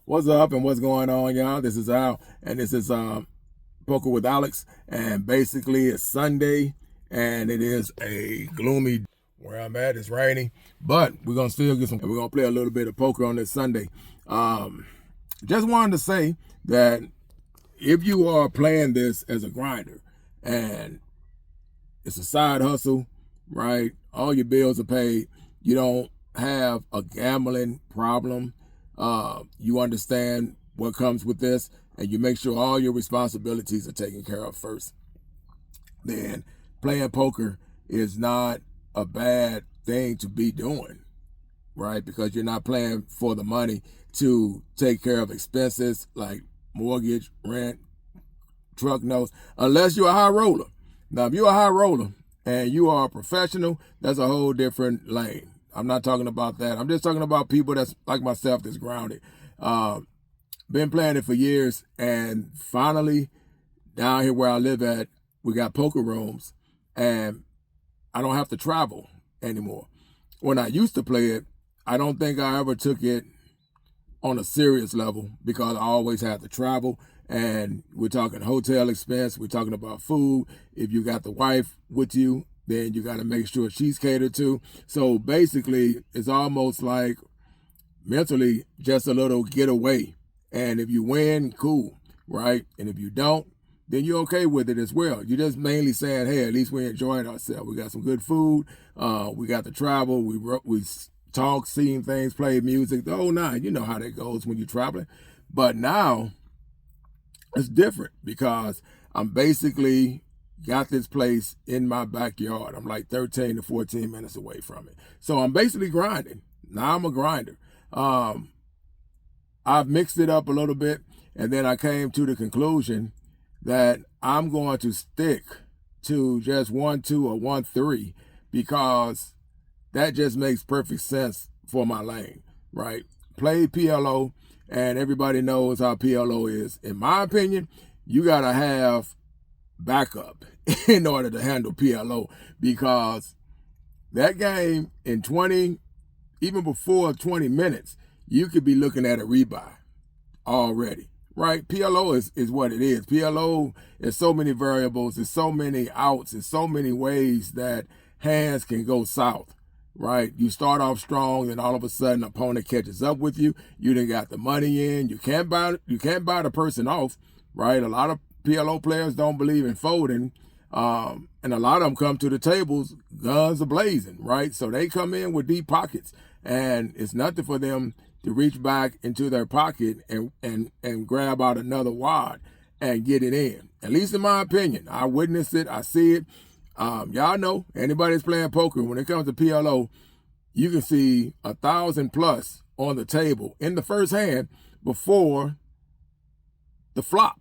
What's up and what's going on, y'all? This is Al, and this is Poker with Alex. And basically, it's Sunday, and it is a gloomy. Where I'm at, it's raining, but we're gonna still get some. We're gonna play a little bit of poker on this Sunday. Just wanted to say that if you are playing this as a grinder, and it's a side hustle, right? All your bills are paid. You don't have a gambling problem. You understand what comes with this, and you make sure all your responsibilities are taken care of first. Then playing poker is not a bad thing to be doing, right? Because you're not playing for the money to take care of expenses like mortgage, rent, truck notes, unless you're a high roller. Now, if you're a high roller and you are a professional, that's a whole different lane. I'm not talking about that. I'm just talking about people that's like myself, that's grounded. Been playing it for years, and finally, down here where I live at, we got poker rooms, and I don't have to travel anymore. When I used to play it, I don't think I ever took it on a serious level because I always had to travel, and we're talking hotel expense, we're talking about food. If you got the wife with you, then you got to make sure she's catered to. So basically, it's almost like mentally just a little getaway. And if you win, cool, right? And if you don't, then you're okay with it as well. You're just mainly saying, hey, at least we're enjoying ourselves. We got some good food. We got to travel. We talk, seen things, played music, the whole nine. You know how that goes when you're traveling. But now it's different because I'm basically got this place in my backyard. I'm like 13 to 14 minutes away from it. So I'm basically grinding. Now I'm a grinder. I've mixed it up a little bit, and then I came to the conclusion that I'm going to stick to just 1-2 or 1-3 because that just makes perfect sense for my lane, right? Play PLO, and everybody knows how PLO is. In my opinion, you got to have backup in order to handle PLO because that game in 20, even before 20 minutes, you could be looking at a rebuy already, right? PLO is what it is. PLO is so many variables, there's so many outs, there's so many ways that hands can go south, right? You start off strong, and all of a sudden, opponent catches up with you. You done got the money in. You can't buy the person off, right? A lot of PLO players don't believe in folding, and a lot of them come to the tables guns a blazing, right? So they come in with deep pockets, and it's nothing for them to reach back into their pocket and grab out another wad and get it in. At least in my opinion, I witnessed it, I see it. Y'all know, anybody that's playing poker, when it comes to PLO, you can see 1,000 plus on the table in the first hand before the flop.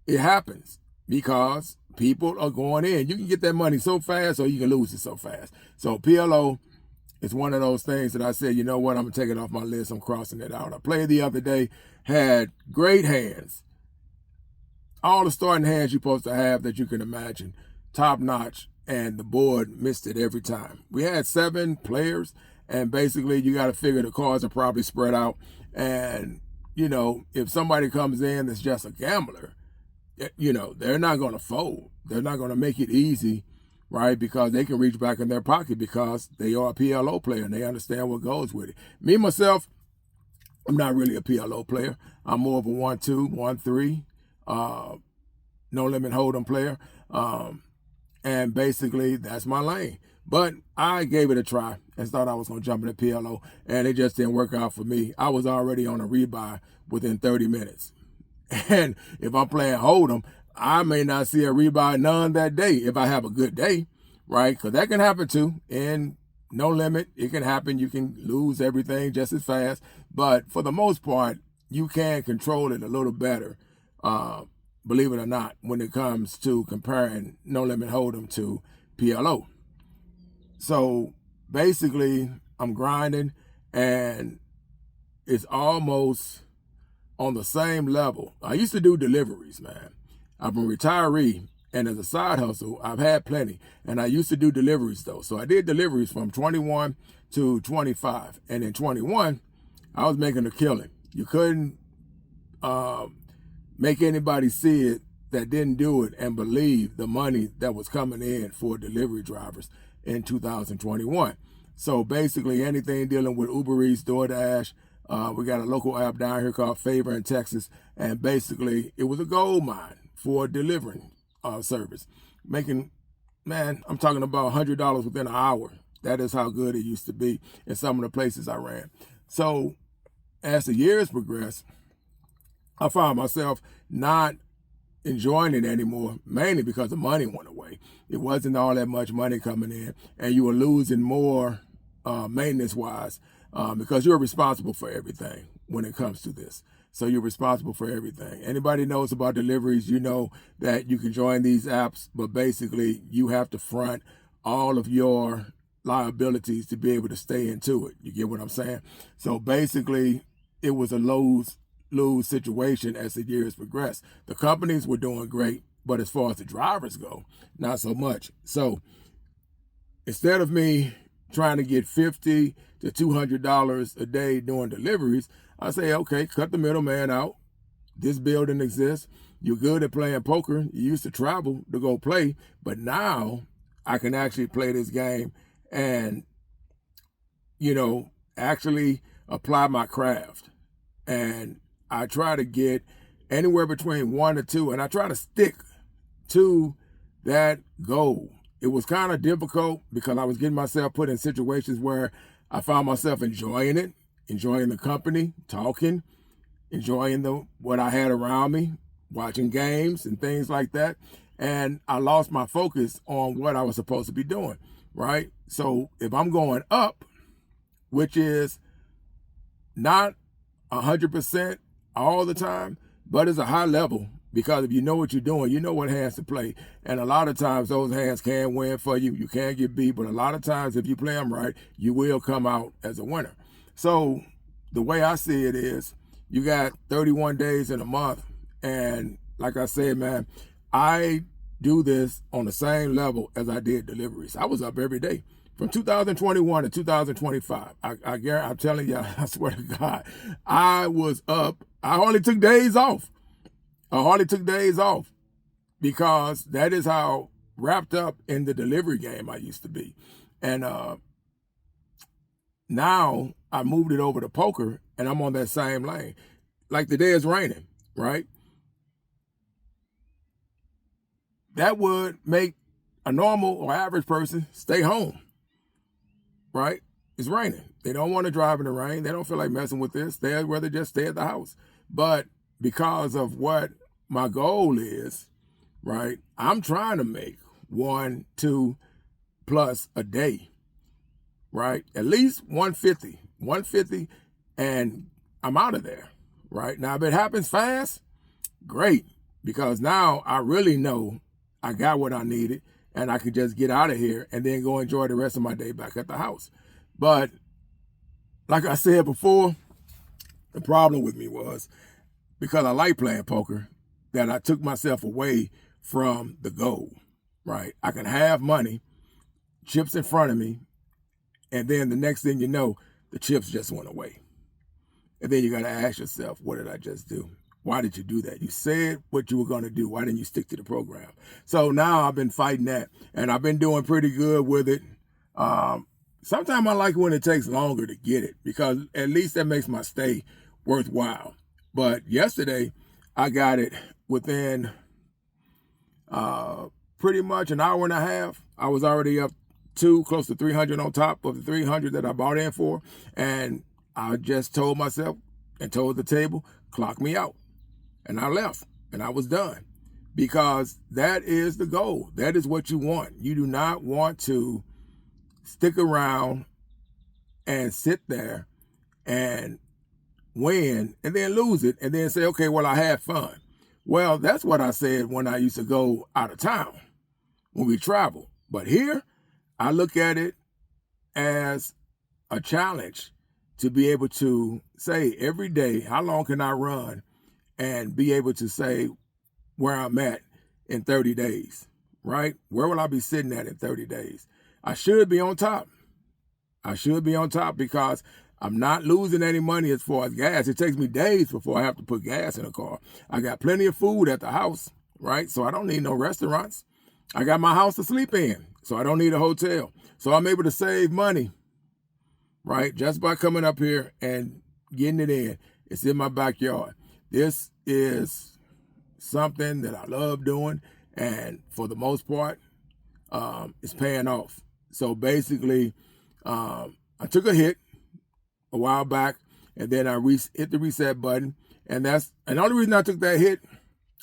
It happens because people are going in. You can get that money so fast or you can lose it so fast. So PLO is one of those things that I said, you know what, I'm going to take it off my list. I'm crossing it out. I played the other day, had great hands. All the starting hands you're supposed to have that you can imagine. Top notch. And the board missed it every time. We had 7 players, and basically you got to figure the cards are probably spread out. And, you know, if somebody comes in that's just a gambler, you know, they're not going to fold. They're not going to make it easy, right? Because they can reach back in their pocket because they are a PLO player and they understand what goes with it. Me, myself, I'm not really a PLO player. I'm more of a 1-2, 1-3, Nolimit Holdem player. And basically, that's my lane. But I gave it a try and thought I was going to jump into PLO, and it just didn't work out for me. I was already on a rebuy within 30 minutes. And if I'm playing Hold'em, I may not see a rebuy none that day if I have a good day, right? Because that can happen too. In Nolimit, it can happen. You can lose everything just as fast. But for the most part, you can control it a little better, believe it or not, when it comes to comparing Nolimit Hold'em to PLO. So basically, I'm grinding, and it's almost on the same level. I used to do deliveries, man. I'm a retiree, and as a side hustle, I've had plenty. And I used to do deliveries, though. So I did deliveries from 21 to 25. And in 21, I was making a killing. You couldn't make anybody see it that didn't do it and believe the money that was coming in for delivery drivers in 2021. So basically anything dealing with Uber Eats, DoorDash, we got a local app down here called Favor in Texas, and basically it was a gold mine for delivering service. Making, man, I'm talking about $100 within an hour. That is how good it used to be in some of the places I ran. So as the years progressed, I found myself not enjoying it anymore, mainly because the money went away. It wasn't all that much money coming in, and you were losing more maintenance-wise because you're responsible for everything when it comes to this. So you're responsible for everything. Anybody knows about deliveries, you know that you can join these apps, but basically you have to front all of your liabilities to be able to stay into it. You get what I'm saying? So basically it was a lose situation as the years progressed. The companies were doing great, but as far as the drivers go, not so much. So instead of me trying to get $50 to $200 a day doing deliveries, I say, okay, cut the middleman out. This building exists. You're good at playing poker. You used to travel to go play, but now I can actually play this game and, you know, actually apply my craft. And I try to get anywhere between 1 to 2, and I try to stick to that goal. It was kind of difficult because I was getting myself put in situations where I found myself enjoying it, enjoying the company, talking, enjoying what I had around me, watching games and things like that. And I lost my focus on what I was supposed to be doing, right? So if I'm going up, which is not 100% all the time, but it's a high level, because if you know what you're doing, you know what hands to play. And a lot of times those hands can win for you. You can get beat, but a lot of times if you play them right, you will come out as a winner. So the way I see it is, you got 31 days in a month. And like I said, man, I do this on the same level as I did deliveries. I was up every day. From 2021 to 2025, I'm telling you, I swear to God, I was up. I hardly took days off. Because that is how wrapped up in the delivery game I used to be. And now I moved it over to poker, and I'm on that same lane. Like the day is raining, right? That would make a normal or average person stay home. Right? It's raining. They don't want to drive in the rain. They don't feel like messing with this. They'd rather just stay at the house. But because of what my goal is, right, I'm trying to make 1, 2 plus a day, right? At least 150, and I'm out of there, right? Now, if it happens fast, great, because now I really know I got what I needed, and I could just get out of here and then go enjoy the rest of my day back at the house. But like I said before, the problem with me was, because I like playing poker, that I took myself away from the goal, right? I can have money, chips in front of me, and then the next thing you know, the chips just went away. And then you got to ask yourself, what did I just do? Why did you do that? You said what you were going to do. Why didn't you stick to the program? So now I've been fighting that, and I've been doing pretty good with it. Sometimes I like when it takes longer to get it, because at least that makes my stay worthwhile. But yesterday, I got it within pretty much an hour and a half. I was already up close to 300 on top of the 300 that I bought in for. And I just told myself and told the table, clock me out. And I left, and I was done, because that is the goal. That is what you want. You do not want to stick around and sit there and win and then lose it and then say, okay, well, I had fun. Well, that's what I said when I used to go out of town, when we travel. But here, I look at it as a challenge to be able to say every day, how long can I run and be able to say where I'm at in 30 days, right? Where will I be sitting at in 30 days? I should be on top. I should be on top, because I'm not losing any money as far as gas. It takes me days before I have to put gas in a car. I got plenty of food at the house, right? So I don't need no restaurants. I got my house to sleep in, so I don't need a hotel. So I'm able to save money, right? Just by coming up here and getting it in. It's in my backyard. This is something that I love doing, and for the most part, it's paying off. So basically, I took a hit a while back, and then I hit the reset button, and the only reason I took that hit,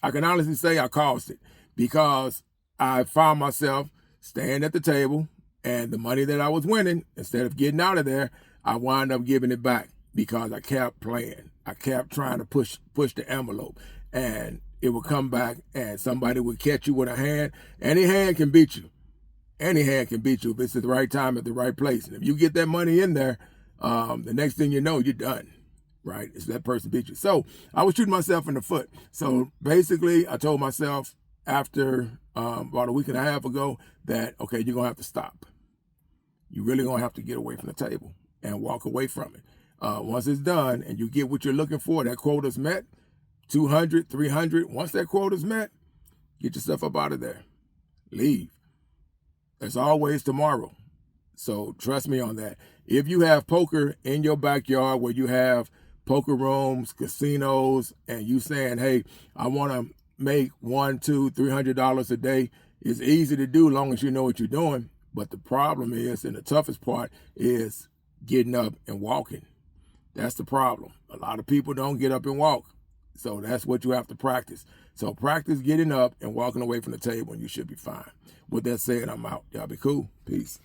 I can honestly say I caused it, because I found myself staying at the table, and the money that I was winning, instead of getting out of there, I wound up giving it back because I kept playing. I kept trying to push the envelope, and it would come back, and somebody would catch you with a hand. Any hand can beat you. Any hand can beat you if it's at the right time at the right place. And if you get that money in there, the next thing you know, you're done, right? It's that person beat you. So I was shooting myself in the foot. So basically, I told myself after about a week and a half ago that, okay, you're going to have to stop. You're really going to have to get away from the table and walk away from it. Once it's done and you get what you're looking for, that quota's met, 200, 300, once that quota's met, get yourself up out of there. Leave. There's always tomorrow. So trust me on that. If you have poker in your backyard where you have poker rooms, casinos, and you saying, hey, I want to make $100, $200, $300 a day, it's easy to do as long as you know what you're doing. But the problem is, and the toughest part is getting up and walking. That's the problem. A lot of people don't get up and walk. So that's what you have to practice. So practice getting up and walking away from the table, and you should be fine. With that said, I'm out. Y'all be cool. Peace.